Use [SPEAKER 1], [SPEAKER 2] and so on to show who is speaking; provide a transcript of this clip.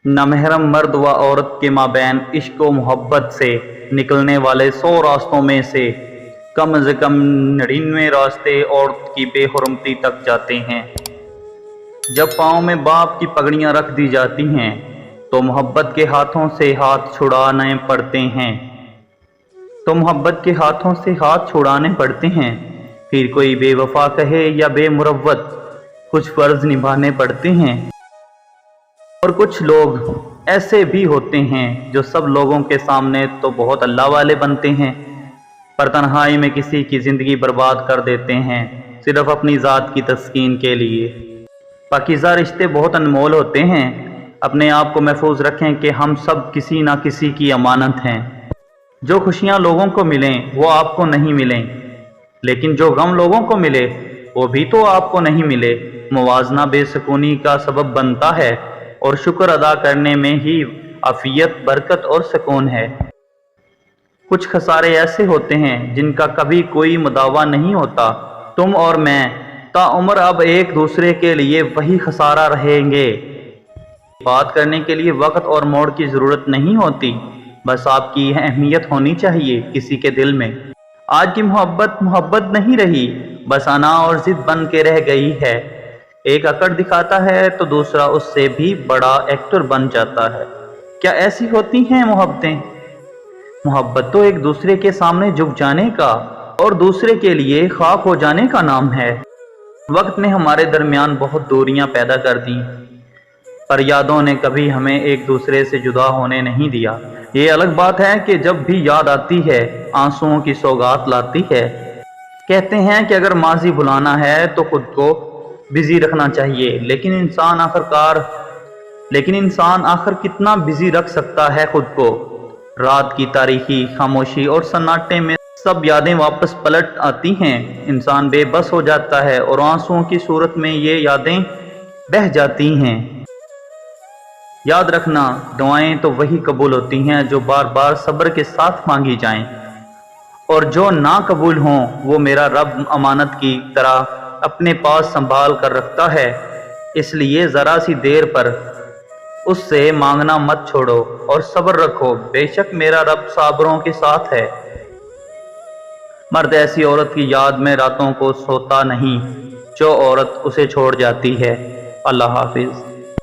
[SPEAKER 1] नामहरम मर्द व औरत के माबैन इश्क व मोहब्बत से निकलने वाले 100 रास्तों में से कम 99 रास्ते औरत की बेहुरमती तक जाते हैं। जब पाँव में बाप की पगड़ियाँ रख दी जाती हैं तो मोहब्बत के हाथों से हाथ छुड़ाने पड़ते हैं फिर कोई बेवफा कहे या बेमुरव्वत, कुछ फर्ज निभाने पड़ते हैं। और कुछ लोग ऐसे भी होते हैं जो सब लोगों के सामने तो बहुत अल्लाह वाले बनते हैं, पर तन्हाई में किसी की ज़िंदगी बर्बाद कर देते हैं सिर्फ अपनी ज़ात की तस्कीन के लिए। पाकीज़ा रिश्ते बहुत अनमोल होते हैं। अपने आप को महफूज रखें कि हम सब किसी ना किसी की अमानत हैं। जो खुशियाँ लोगों को मिलें वो आपको नहीं मिलें, लेकिन जो गम लोगों को मिले वो भी तो आपको नहीं मिले। मुवाजना बेसुकूनी का सबब बनता है और शुक्र अदा करने में ही आफियत, बरकत और सुकून है। कुछ खसारे ऐसे होते हैं जिनका कभी कोई मुदावा नहीं होता। तुम और मैं ताउम्र अब एक दूसरे के लिए वही खसारा रहेंगे। बात करने के लिए वक्त और मोड़ की ज़रूरत नहीं होती, बस आपकी अहमियत होनी चाहिए किसी के दिल में। आज की मोहब्बत नहीं रही, बस अना और ज़िद बन के रह गई है। एक अकड़ दिखाता है तो दूसरा उससे भी बड़ा एक्टर बन जाता है। क्या ऐसी होती हैं मोहब्बतें? मोहब्बत तो एक दूसरे के सामने झुक जाने का और दूसरे के लिए खाक हो जाने का नाम है। वक्त ने हमारे दरमियान बहुत दूरियां पैदा कर दी, पर यादों ने कभी हमें एक दूसरे से जुदा होने नहीं दिया। ये अलग बात है कि जब भी याद आती है आंसुओं की सौगात लाती है। कहते हैं कि अगर माजी भुलाना है तो खुद को बिजी रखना चाहिए, लेकिन इंसान आखिर कितना बिजी रख सकता है खुद को। रात की तारीकी, खामोशी और सन्नाटे में सब यादें वापस पलट आती हैं। इंसान बेबस हो जाता है और आंसुओं की सूरत में ये यादें बह जाती हैं। याद रखना, दुआएं तो वही कबूल होती हैं जो बार बार सब्र के साथ मांगी जाएं, और जो ना कबूल हों वो मेरा रब अमानत की तरह अपने पास संभाल कर रखता है। इसलिए ज़रा सी देर पर उससे मांगना मत छोड़ो और सब्र रखो, बेशक मेरा रब साबरों के साथ है। मर्द ऐसी औरत की याद में रातों को सोता नहीं जो औरत उसे छोड़ जाती है। अल्लाह हाफिज़।